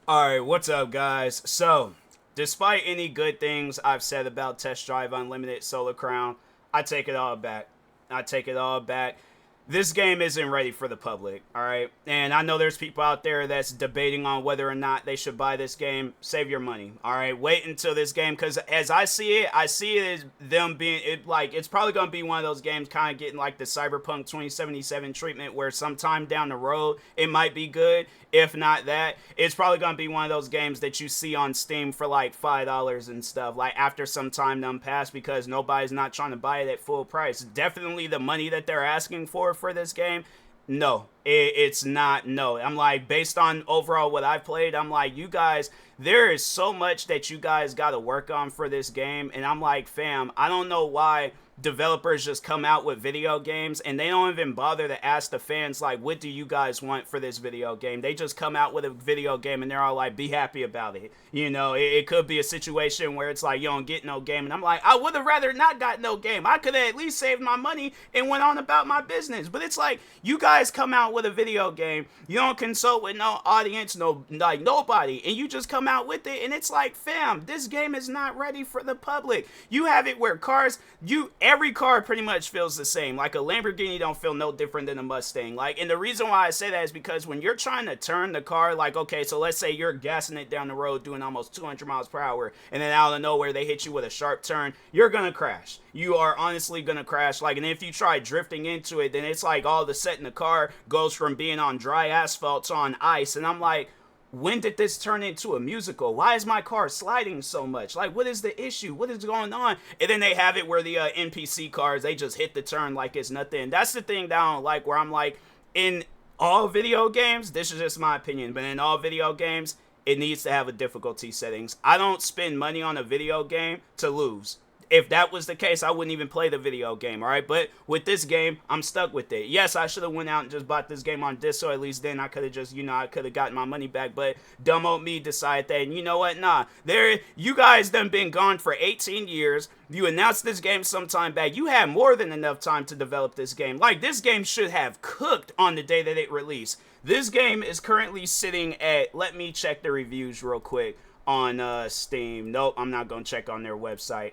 Alright, what's up, guys? So, despite any good things I've said about Test Drive Unlimited Solar Crown, I take it all back. I take it all back. This game isn't ready for the public, alright? And I know there's people out there that's debating on whether or not they should buy this game. Save your money, alright? Wait until this game, because as I see it as them being, it's probably going to be one of those games kind of getting like the Cyberpunk 2077 treatment where sometime down the road it might be good. If not that, it's probably going to be one of those games that you see on Steam for like $5 and stuff, like after some time done pass, because nobody's not trying to buy it at full price. Definitely the money that they're asking for this game, no, it's not. No, I'm like, based on overall what I've played, I'm like, you guys, there is so much that you guys got to work on for this game, and I'm like, fam, I don't know why developers just come out with video games and they don't even bother to ask the fans, like, what do you guys want for this video game? They just come out with a video game and they're all like, be happy about it. You know, it could be a situation where it's like, you don't get no game, and I'm like, I would have rather not got no game. I could have at least saved my money and went on about my business. But it's like, you guys come out with a video game, you don't consult with no audience, no, like, nobody, and you just come out with it, and it's like, fam, this game is not ready for the public. You have it where cars, every car pretty much feels the same. Like, a Lamborghini don't feel no different than a Mustang. Like, and the reason why I say that is because when you're trying to turn the car, like, okay, so let's say you're gassing it down the road doing almost 200 miles per hour, and then out of nowhere they hit you with a sharp turn, you're gonna crash. You are honestly gonna crash. Like, and if you try drifting into it, then it's like all of a sudden the car goes from being on dry asphalt to on ice, and I'm like, when did this turn into a musical? Why is my car sliding so much? Like, what is the issue? What is going on? And then they have it where the NPC cars, they just hit the turn like it's nothing. That's the thing that I don't like, where I'm like, in all video games, this is just my opinion, but in all video games, it needs to have a difficulty settings. I don't spend money on a video game to lose. If that was the case, I wouldn't even play the video game, all right? But with this game, I'm stuck with it. Yes, I should have went out and just bought this game on disc, so at least then I could have just, I could have gotten my money back. But dumb old me decided that, and you know what? Nah, you guys done been gone for 18 years. You announced this game sometime back. You had more than enough time to develop this game. Like, this game should have cooked on the day that it released. This game is currently sitting at, let me check the reviews real quick on Steam. Nope, I'm not going to check on their website.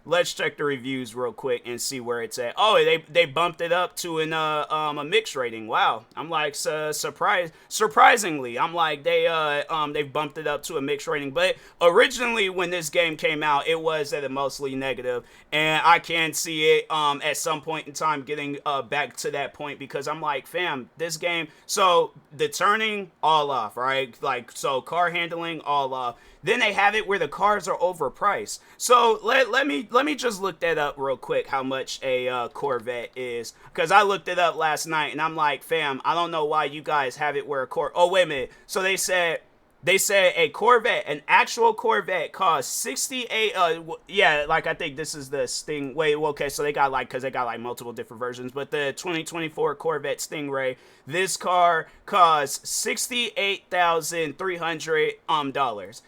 Let's check the reviews real quick and see where it's at. Oh, they bumped it up to a mixed rating. Wow, I'm like surprisingly, I'm like they've bumped it up to a mixed rating. But originally, when this game came out, it was at a mostly negative, and I can see it at some point in time getting back to that point, because I'm like, fam, this game. So the turning all off, right? Like, so car handling all off. Then they have it where the cars are overpriced. So let me just look that up real quick, how much a Corvette is, because I looked it up last night, and I'm like, fam, I don't know why you guys have it where oh, wait a minute. So they said a Corvette, an actual Corvette, costs 68. Yeah, like, I think this is the Sting. Wait, okay, so they got because they got like multiple different versions, but the 2024 Corvette Stingray, this car costs $68,300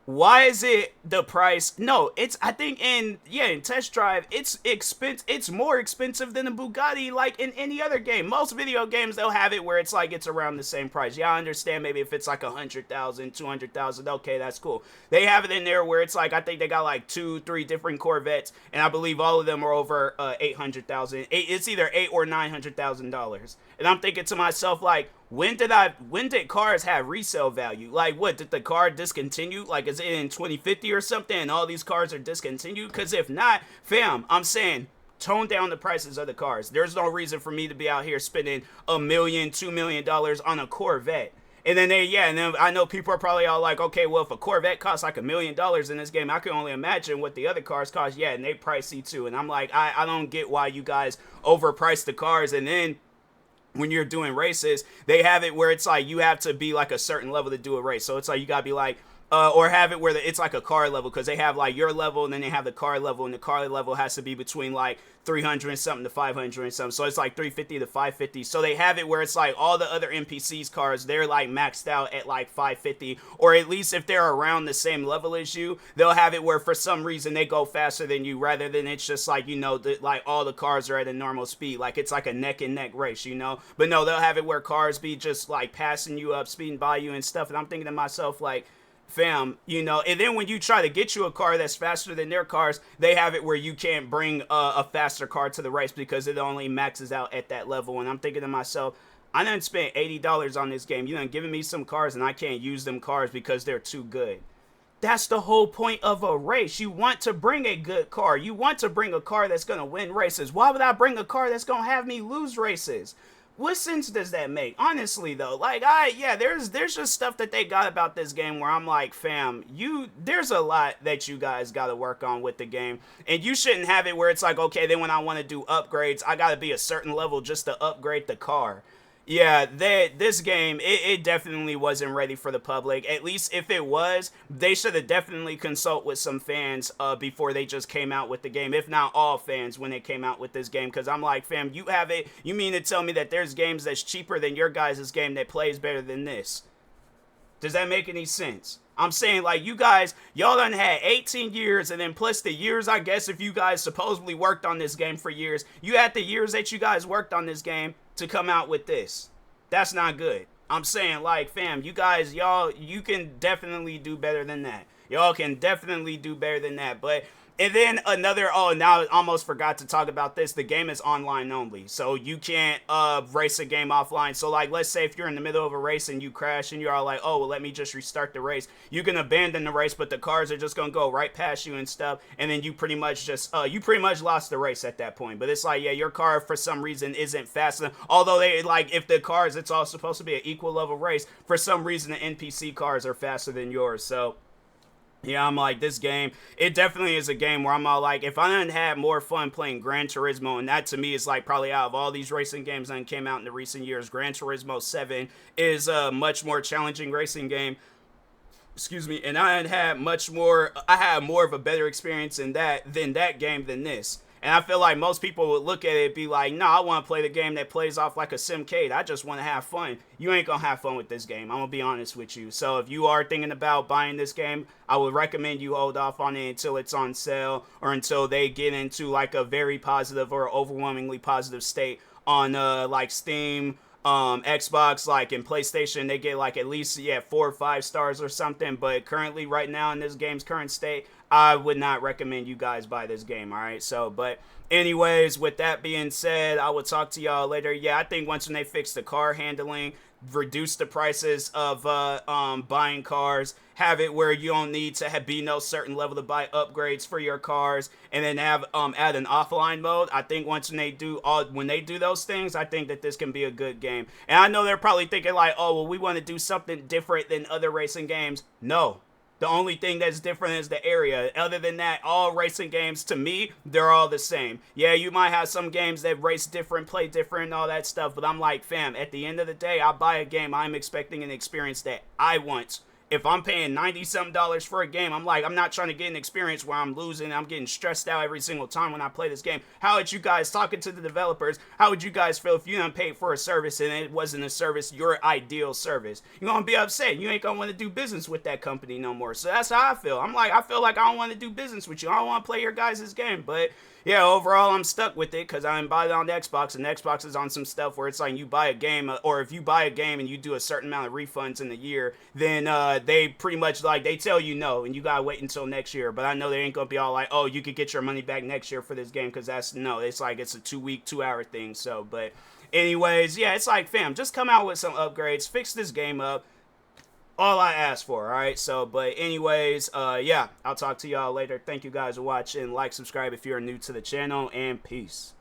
Why is it the price? No, it's, I think in Test Drive, it's more expensive than a Bugatti, like in any other game. Most video games, they'll have it where it's like it's around the same price. Yeah, I understand maybe if it's like 100,000, 200,000, okay, that's cool. They have it in there where it's like, I think they got like 2-3 different Corvettes, and I believe all of them are over 800,000. It's either $800,000 or $900,000. And I'm thinking to myself, like, when did cars have resale value? Like, what, did the car discontinue? Like, is it in 2050 or something, and all these cars are discontinued? Because if not, fam, I'm saying, tone down the prices of the cars. There's no reason for me to be out here spending $1 million, $2 million on a Corvette. And then and then I know people are probably all like, okay, well, if a Corvette costs like $1 million in this game, I can only imagine what the other cars cost. Yeah, and they pricey too. And I'm like, I don't get why you guys overprice the cars, and then when you're doing races, they have it where it's like you have to be like a certain level to do a race. So it's like you gotta be like Or have it where it's like a car level, because they have like your level and then they have the car level, and the car level has to be between like 300 and something to 500 and something, so it's like 350 to 550. So they have it where it's like all the other NPCs cars, they're like maxed out at like 550, or at least if they're around the same level as you, they'll have it where for some reason they go faster than you, rather than it's just like, you know, like all the cars are at a normal speed, like it's like a neck and neck race, you know. But no, they'll have it where cars be just like passing you up, speeding by you and stuff, and I'm thinking to myself like, fam, you know. And then when you try to get you a car that's faster than their cars, they have it where you can't bring a faster car to the race because it only maxes out at that level. And I'm thinking to myself, I done spent $80 on this game. You done given me some cars and I can't use them cars because they're too good. That's the whole point of a race. You want to bring a good car. You want to bring a car that's going to win races. Why would I bring a car that's going to have me lose races? What sense does that make? Honestly though, like there's just stuff that they got about this game where I'm like, fam, there's a lot that you guys got to work on with the game, and you shouldn't have it where it's like, okay, then when I want to do upgrades, I got to be a certain level just to upgrade the car. Yeah, this game, it definitely wasn't ready for the public. At least if it was, they should have definitely consulted with some fans before they just came out with the game. If not all fans when they came out with this game. Because I'm like, fam, you have it. You mean to tell me that there's games that's cheaper than your guys' game that plays better than this? Does that make any sense? I'm saying, like, you guys, y'all done had 18 years, and then plus the years, I guess, if you guys supposedly worked on this game for years, you had the years that you guys worked on this game to come out with this. That's not good. I'm saying, like, fam, you guys, you can definitely do better than that. Y'all can definitely do better than that. But, and then another, now I almost forgot to talk about this. The game is online only. So you can't race a game offline. So, like, let's say if you're in the middle of a race and you crash and you're all like, oh, well, let me just restart the race. You can abandon the race, but the cars are just going to go right past you and stuff. And then you pretty much just, you pretty much lost the race at that point. But it's like, yeah, your car for some reason isn't fast enough. Although they, like, if the cars, it's all supposed to be an equal level race. For some reason, the NPC cars are faster than yours. So, yeah, I'm like, this game, it definitely is a game where I'm all like, if I hadn't had more fun playing Gran Turismo, and that to me is like probably out of all these racing games that came out in the recent years, Gran Turismo 7 is a much more challenging racing game. Excuse me, and I had more of a better experience in that game than this. And I feel like most people would look at it and be like, no, I want to play the game that plays off like a Simcade. I just want to have fun. You ain't going to have fun with this game. I'm going to be honest with you. So if you are thinking about buying this game, I would recommend you hold off on it until it's on sale, or until they get into like a very positive or overwhelmingly positive state on like Steam, Xbox, like in PlayStation. They get like at least 4 or 5 stars or something. But currently, right now in this game's current state, I would not recommend you guys buy this game. All right, so but anyways, with that being said, I will talk to y'all later. Yeah, I think once when they fix the car handling, reduce the prices of buying cars, have it where you don't need to be no certain level to buy upgrades for your cars, and then have add an offline mode. I think once when they do those things, I think that this can be a good game. And I know they're probably thinking like, oh, well, we want to do something different than other racing games. No. The only thing that's different is the area. Other than that, all racing games, to me, they're all the same. Yeah, you might have some games that race different, play different, and all that stuff, but I'm like, fam, at the end of the day, I buy a game, I'm expecting an experience that I want. If I'm paying $90-something for a game, I'm like, I'm not trying to get an experience where I'm losing, I'm getting stressed out every single time when I play this game. How would you guys, talking to the developers, how would you guys feel if you done paid for a service and it wasn't a service, your ideal service? You're going to be upset. You ain't going to want to do business with that company no more. So that's how I feel. I feel like I don't want to do business with you. I don't want to play your guys' game. But yeah, overall, I'm stuck with it because I didn't buy it on the Xbox, and the Xbox is on some stuff where it's like you buy a game, or if you buy a game and you do a certain amount of refunds in the year, then they pretty much like, they tell you no, and you gotta wait until next year. But I know they ain't gonna be all like, oh, you could get your money back next year for this game, because it's like it's a 2-week, 2-hour thing. So, but anyways, yeah, it's like, fam, just come out with some upgrades, fix this game up. All I asked for, alright? So, but anyways, yeah, I'll talk to y'all later. Thank you guys for watching. Like, subscribe if you're new to the channel, and peace.